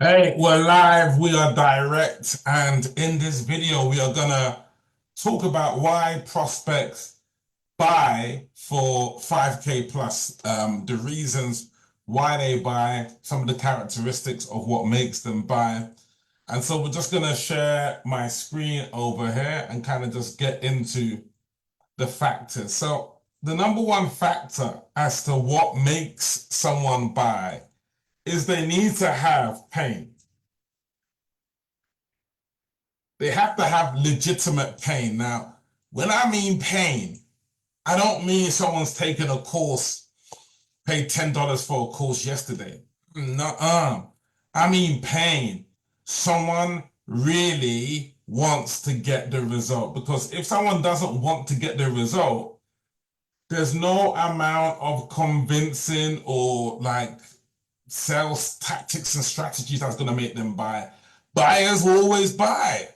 Hey, we're live, we are direct, and in this video, we are gonna talk about why prospects buy for 5K plus, the reasons why they buy, some of the characteristics of what makes them buy. And so we're just gonna share my screen over here and kind of just get into the factors. So the number one factor as to what makes someone buy is they need to have pain. They have to have legitimate pain. Now, when I mean pain, I don't mean someone's taken a course, paid $10 for a course yesterday. No, I mean pain. Someone really wants to get the result, because if someone doesn't want to get the result, there's no amount of convincing or like sales tactics and strategies that's going to make them buy. Buyers will always buy.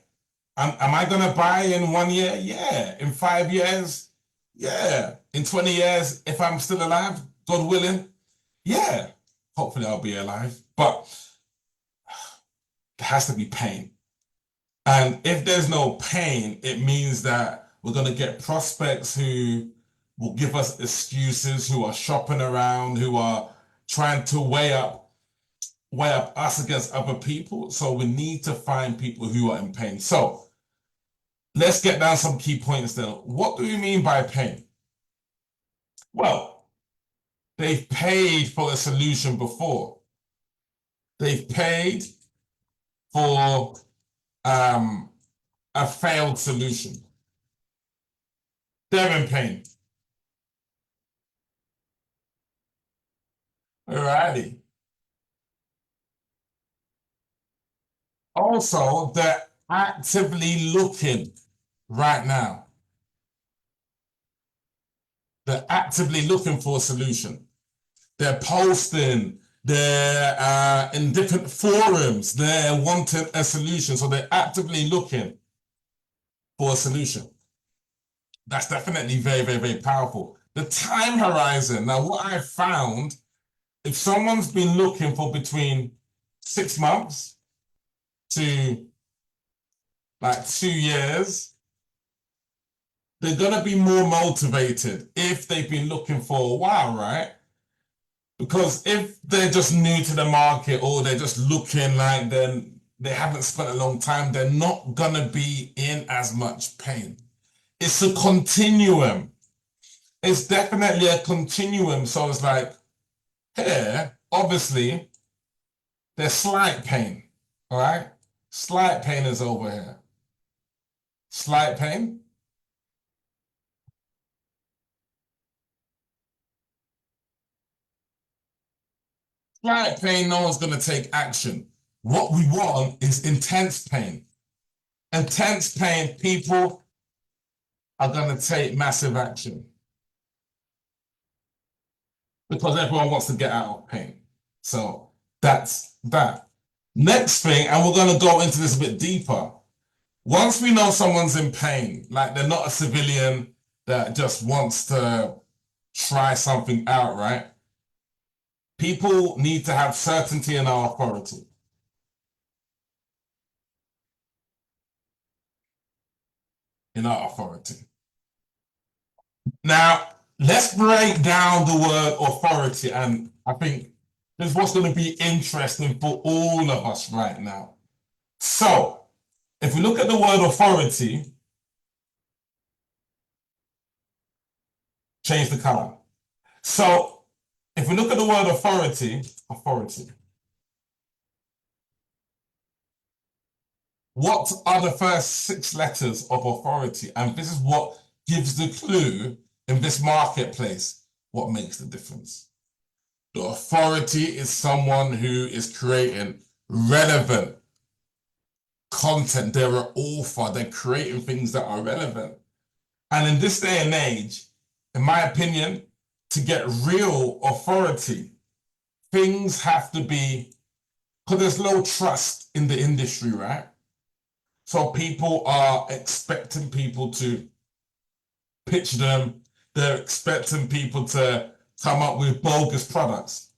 Am I going to buy in 1 year? Yeah. In 5 years? Yeah. In 20 years, if I'm still alive, God willing? Yeah. Hopefully I'll be alive. But there has to be pain. And if there's no pain, it means that we're going to get prospects who will give us excuses, who are shopping around, who are trying to weigh up us against other people. So we need to find people who are in pain. So let's get down some key points then. What do we mean by pain? Well, they've paid for a solution before. They've paid for um, a failed solution. They're in pain. Alrighty. Also, they're actively looking right now. They're actively looking for a solution. They're posting, they're in different forums, they're wanting a solution. So they're actively looking for a solution. That's definitely very, very, very powerful. The time horizon. Now, what I found, if someone's been looking for between 6 months to like 2 years, they're gonna be more motivated if they've been looking for a while, right? Because if they're just new to the market or they're just looking like then they haven't spent a long time, they're not gonna be in as much pain. It's a continuum. It's definitely a continuum. So it's like here, obviously, there's slight pain. All right. Slight pain is over here. Slight pain. Slight pain, no one's gonna take action. What we want is intense pain. Intense pain, people are gonna take massive action because everyone wants to get out of pain. So that's that. Next thing, and we're gonna go into this a bit deeper. Once we know someone's in pain, like they're not a civilian that just wants to try something out, right? People need to have certainty in our authority. In our authority. Now, let's break down the word authority, and I think this is what's going to be interesting for all of us right now. So, if we look at the word authority, change the color. So, if we look at the word authority, what are the first 6 letters of authority? And this is what gives the clue in this marketplace what makes the difference. The authority is someone who is creating relevant content. They're an author, they're creating things that are relevant. And in this day and age, in my opinion, to get real authority, things have to be, because there's low trust in the industry, right? So people are expecting people to pitch them. They're expecting people to come up with bogus products.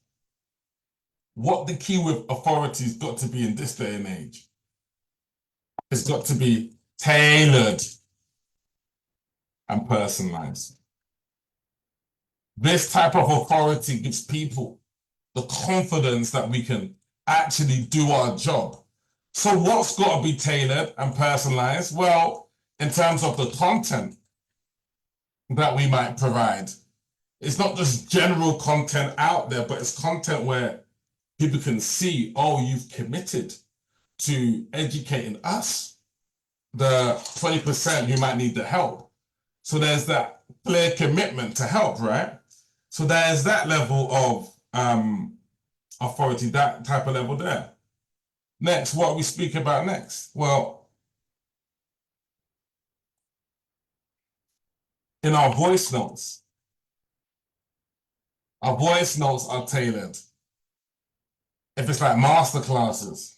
what the key with authority's got to be in this day and age. It's got to be tailored and personalized. This type of authority gives people the confidence that we can actually do our job. So what's got to be tailored and personalized? Well, in terms of the content that we might provide, it's not just general content out there, but it's content where people can see, oh, you've committed to educating us, the 20% who might need the help. So there's that clear commitment to help, right? So there's that level of authority, that type of level there. Next, what we speak about next? Well, in our voice notes are tailored. If it's like master classes.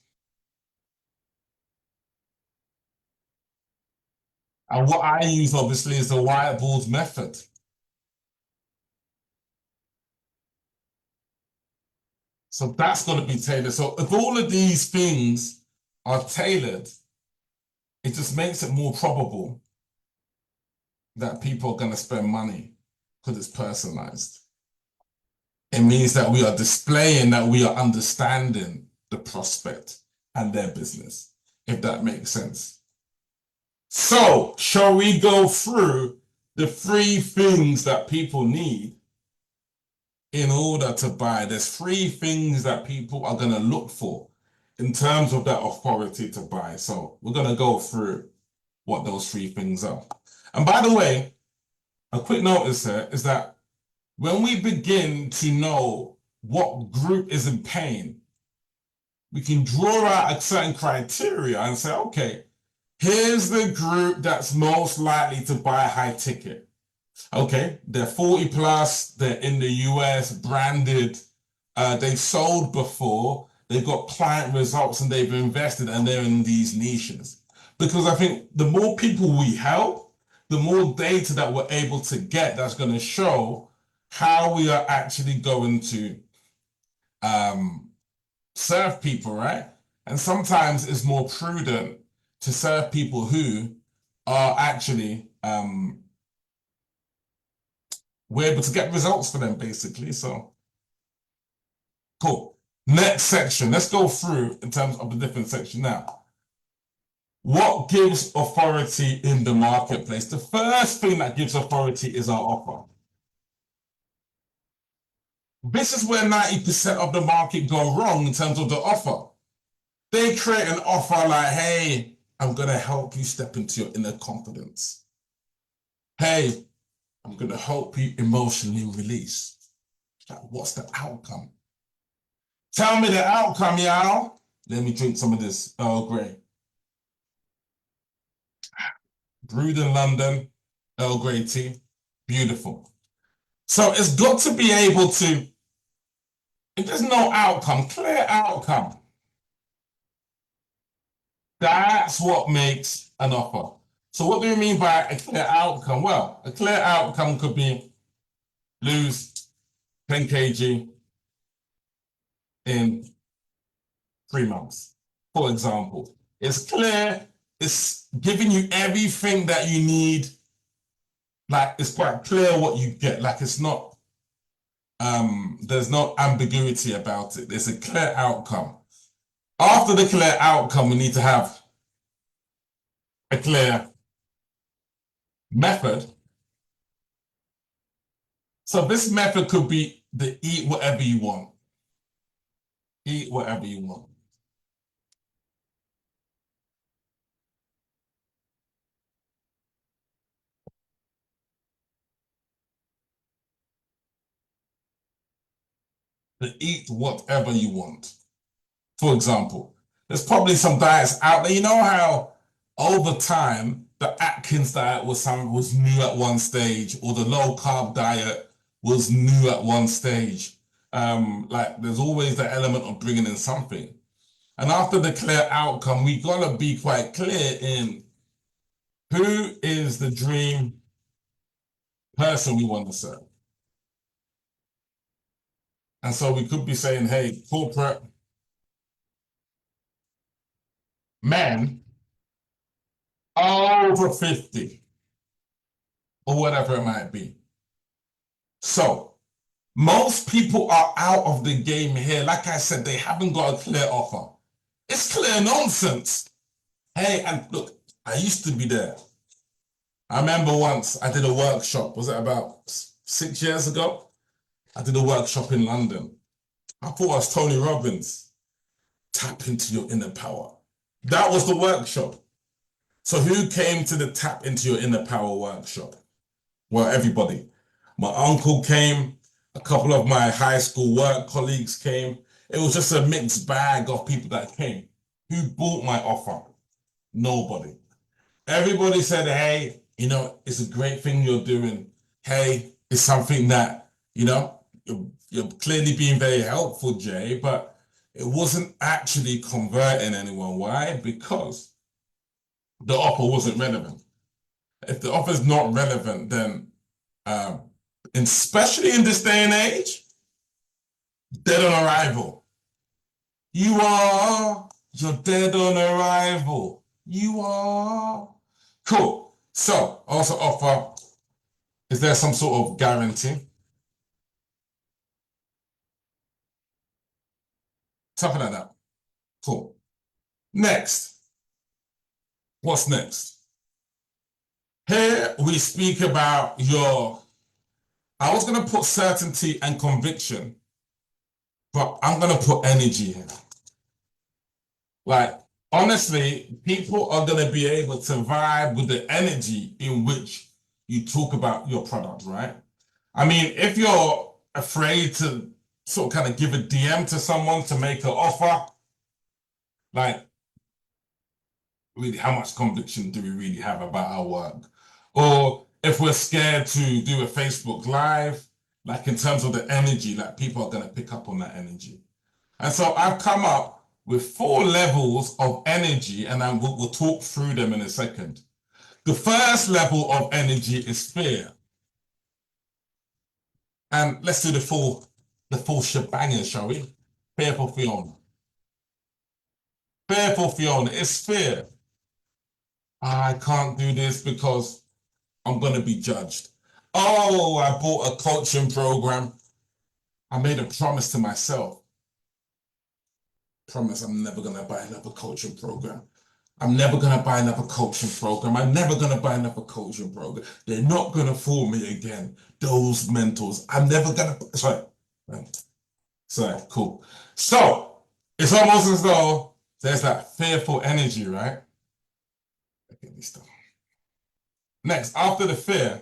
And what I use obviously is the whiteboard method. So that's going to be tailored. So if all of these things are tailored, it just makes it more probable that people are going to spend money because it's personalized. It means that we are displaying that we are understanding the prospect and their business, if that makes sense. So, shall we go through the 3 things that people need in order to buy? There's 3 things that people are going to look for in terms of that authority to buy. So we're going to go through what those 3 things are. And by the way, a quick notice here is that when we begin to know what group is in pain, we can draw out a certain criteria and say, okay, here's the group that's most likely to buy high ticket. Okay, they're 40 plus, they're in the US, branded, they've sold before, they've got client results and they've invested and they're in these niches. Because I think the more people we help, the more data that we're able to get that's going to show how we are actually going to serve people, right? And sometimes it's more prudent to serve people who are actually we're able to get results for them, basically. So cool. Next section, let's go through in terms of the different section now. What gives authority in the marketplace? The first thing that gives authority is our offer. This is where 90% of the market go wrong in terms of the offer. They create an offer like, hey, I'm going to help you step into your inner confidence. Hey, I'm going to help you emotionally release. Like, what's the outcome? Tell me the outcome, y'all. Let me drink some of this Earl Grey. Brewed in London, Earl Grey tea. Beautiful. So it's got to be able to, if there's no outcome, clear outcome. That's what makes an offer. So what do we mean by a clear outcome? Well, a clear outcome could be lose 10 kg in 3 months, for example. It's clear, it's giving you everything that you need. Like, it's quite clear what you get. Like, it's not, there's no ambiguity about it. There's a clear outcome. After the clear outcome, we need to have a clear method. So this method could be the eat whatever you want. Eat whatever you want. The eat whatever you want. For example, there's probably some diets out there. You know how over time the Atkins diet was new at one stage, or the low carb diet was new at one stage. Like there's always the element of bringing in something. And after the clear outcome, we gotta be quite clear in who is the dream person we want to serve. And so we could be saying, hey, corporate men over 50 or whatever it might be. So most people are out of the game here. Like I said, they haven't got a clear offer. It's clear nonsense. Hey, and look, I used to be there. I remember once I did a workshop. Was it about 6 years ago? I did a workshop in London. I thought I was Tony Robbins. Tap into your inner power. That was the workshop. So who came to the Tap into your inner power workshop? Well, everybody. My uncle came. A couple of my high school work colleagues came. It was just a mixed bag of people that came. Who bought my offer? Nobody. Everybody said, hey, it's a great thing you're doing. Hey, it's something that, you're clearly being very helpful, Jay, but it wasn't actually converting anyone. Why? Because the offer wasn't relevant. If the offer is not relevant, then, especially in this day and age, dead on arrival. You're dead on arrival. You are. Cool. So, also offer, is there some sort of guarantee? Something like that. Cool. Next. What's next? Here we speak about I was going to put certainty and conviction, but I'm going to put energy here. Like, honestly, people are going to be able to vibe with the energy in which you talk about your product, right? I mean, if you're afraid to sort of kind of give a DM to someone to make an offer, like, really, how much conviction do we really have about our work? Or if we're scared to do a Facebook Live, like in terms of the energy, like people are going to pick up on that energy. And so I've come up with 4 levels of energy, and then we'll talk through them in a second. The first level of energy is fear. And let's do the full shebang, shall we? Fearful Fiona. Fearful Fiona is fear. I can't do this because I'm going to be judged. Oh, I bought a coaching program. I made a promise to myself. Promise I'm never going to buy another coaching program. I'm never going to buy another coaching program. I'm never going to buy another coaching program. They're not going to fool me again. Those mentors. I'm never going to. Sorry, cool. So it's almost as though there's that fearful energy, right? Okay, this stuff. Next, after the fear,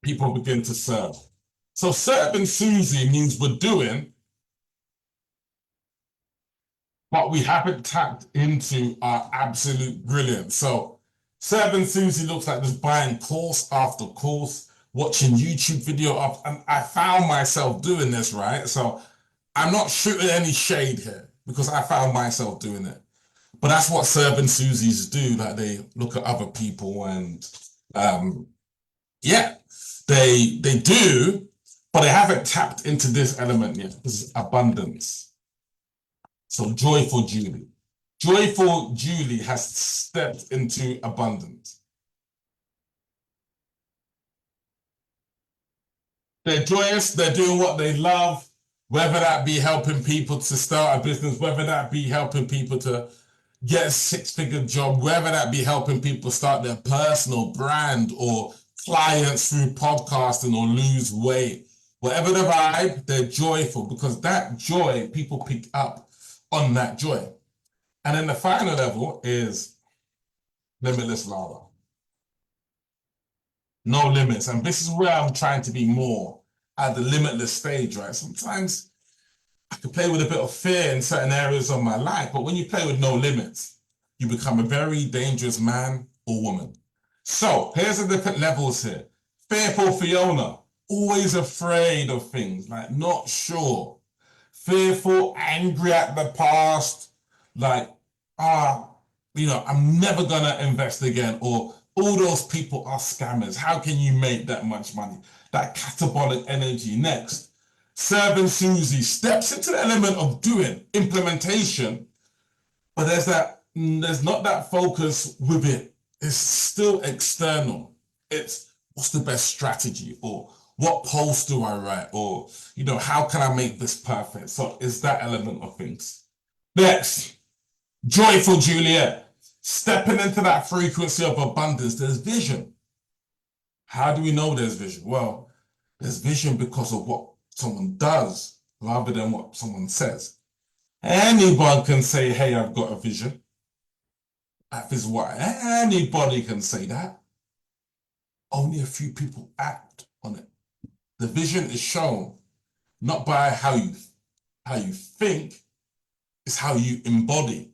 people begin to serve. So serving Susie means we're doing, but we haven't tapped into our absolute brilliance. So serving Susie looks like just buying course after course, watching YouTube video up, and I found myself doing this, right? So I'm not shooting any shade here because I found myself doing it. But that's what serving Susies do. Like they look at other people and yeah, they do, but they haven't tapped into this element yet. This is abundance. So joyful Julie. Joyful Julie has stepped into abundance. They're joyous, they're doing what they love, whether that be helping people to start a business, whether that be helping people to get a 6-figure job, whether that be helping people start their personal brand or clients through podcasting or lose weight. Whatever the vibe, they're joyful because that joy, people pick up on that joy. And then the final level is limitless Lara. No limits. And this is where I'm trying to be more at the limitless stage, right? Sometimes I can play with a bit of fear in certain areas of my life, but when you play with no limits, you become a very dangerous man or woman. So here's the different levels here. Fearful Fiona, always afraid of things, like not sure. Fearful, angry at the past, like, I'm never gonna invest again, or all those people are scammers. How can you make that much money? that catabolic energy. Next, Serving Susie steps into the element of doing, implementation, but there's not that focus with it. It's still external. It's what's the best strategy, or what post do I write, or how can I make this perfect? So it's that element of things. Next, Joyful Juliet, stepping into that frequency of abundance. There's vision. How do we know there's vision? Well, there's vision because of what someone does rather than what someone says. Anyone can say, hey, I've got a vision. That is what anybody can say that. Only a few people act on it. The vision is shown not by how you think, it's how you embody.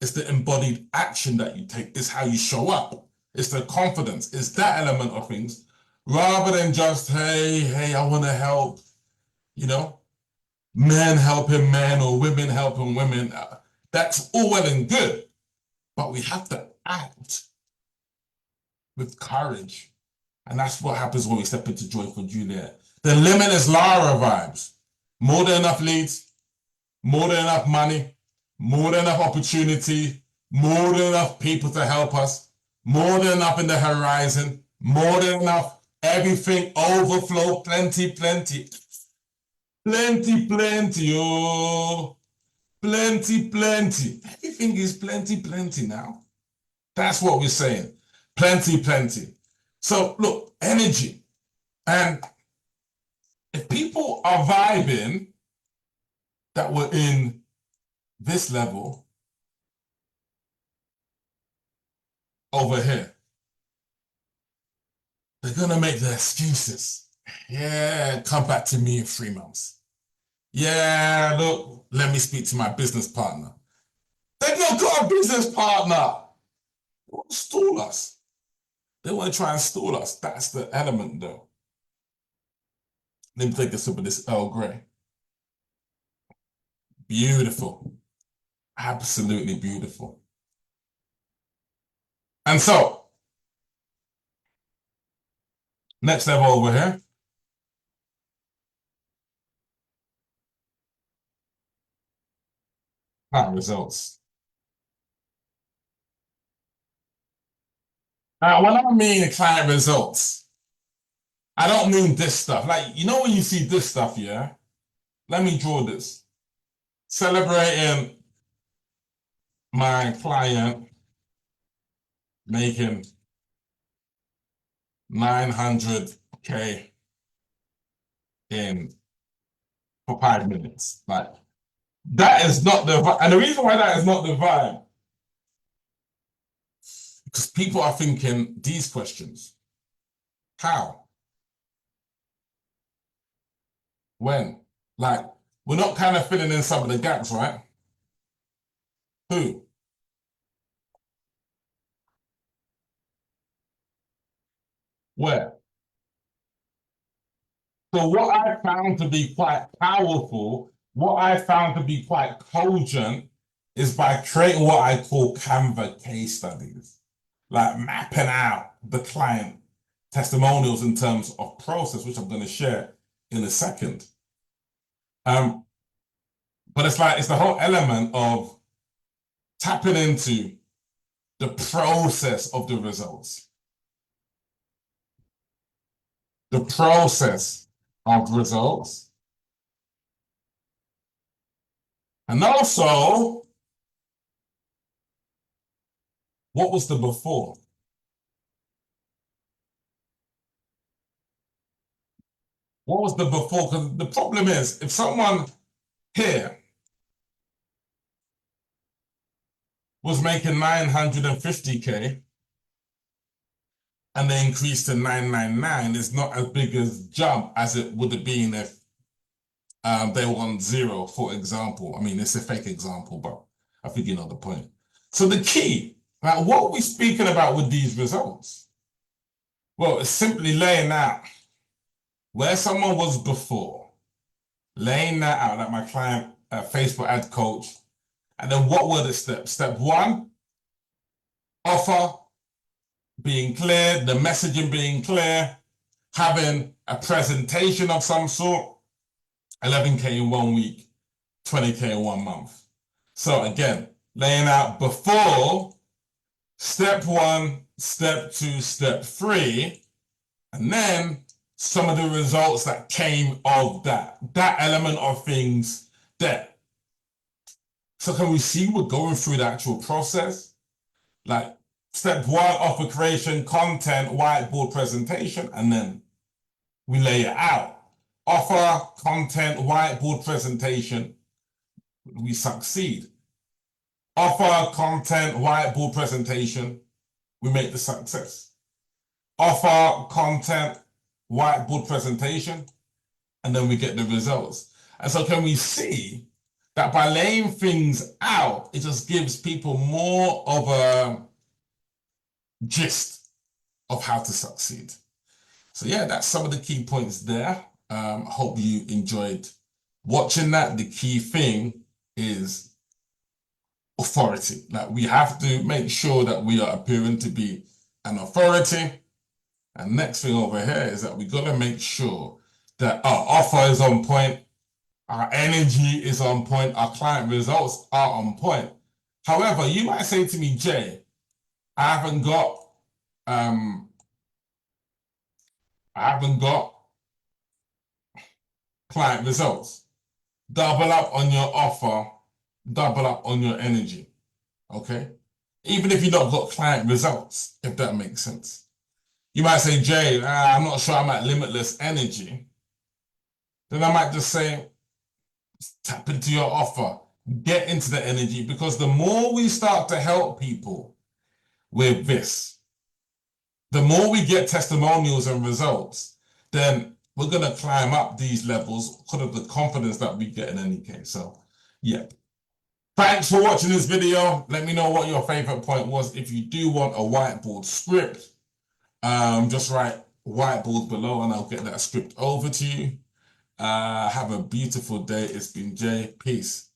It's the embodied action that you take. It's how you show up. It's the confidence. It's that element of things, rather than just, hey, I want to help, men helping men or women helping women. That's all well and good, but we have to act with courage. And that's what happens when we step into Joyful Juliet. The Limitless Lara vibes. More than enough leads, more than enough money, more than enough opportunity, more than enough people to help us, more than enough in the horizon, more than enough, everything overflow, plenty, plenty. Plenty, plenty, oh. Plenty, plenty. Everything is plenty, plenty now. That's what we're saying. Plenty, plenty. So look, energy. And if people are vibing that we're in this level over here, they're going to make their excuses. Yeah, come back to me in 3 months. Yeah, look, let me speak to my business partner. They've not got a business partner. They want to stall us. They want to try and stall us. That's the element, though. Let me take a sip of this Earl Grey. Beautiful. Absolutely beautiful. And so, next level over here. Client results. Now, when I mean client results, I don't mean this stuff. Like, when you see this stuff, yeah? Let me draw this. Celebrating my client making 900K for 5 minutes. Like, that is not the vibe. And the reason why that is not the vibe, because people are thinking these questions. How? When? Like, we're not kind of filling in some of the gaps, right? Who? Where? So what I found to be quite powerful, what I found to be quite cogent, is by creating what I call Canva case studies, like mapping out the client testimonials in terms of process, which I'm going to share in a second. But it's the whole element of tapping into the process of the results. The process of results. And also, what was the before? What was the before? Because the problem is, if someone here was making 950K and they increased to 999, it's not as big a jump as it would have been if they were on zero, for example. I mean, it's a fake example, but I think you know the point. So the key, like, what are we speaking about with these results? Well, it's simply laying out where someone was before, laying that out, like my client, Facebook ad coach. And then what were the steps? Step 1, offer being clear, the messaging being clear. having a presentation of some sort, 11K in 1 week, 20K in 1 month. So again, laying out before, step 1, step 2, step 3, and then some of the results that came of that element of things there. So can we see we're going through the actual process? Like step 1, offer creation, content, whiteboard presentation, and then we lay it out. Offer, content, whiteboard presentation, we succeed. Offer, content, whiteboard presentation, we make the success. Offer, content, whiteboard presentation, and then we get the results. And so can we see that by laying things out, it just gives people more of a gist of how to succeed. So yeah, that's some of the key points there. Hope you enjoyed watching that. The key thing is authority. Like we have to make sure that we are appearing to be an authority. And next thing over here is that we got to make sure that our offer is on point, our energy is on point, our client results are on point. However, you might say to me, Jay, I haven't got client results. Double up on your offer, double up on your energy. Okay? Even if you've not got client results, if that makes sense. You might say, Jay, I'm not sure I'm at limitless energy. Then I might just say, tap into your offer, get into the energy, because the more we start to help people with this, the more we get testimonials and results, then we're going to climb up these levels because of the confidence that we get in any case. So, yeah. Thanks for watching this video. Let me know what your favorite point was. If you do want a whiteboard script, just write whiteboard below and I'll get that script over to you. Have a beautiful day. It's been Jay. Peace.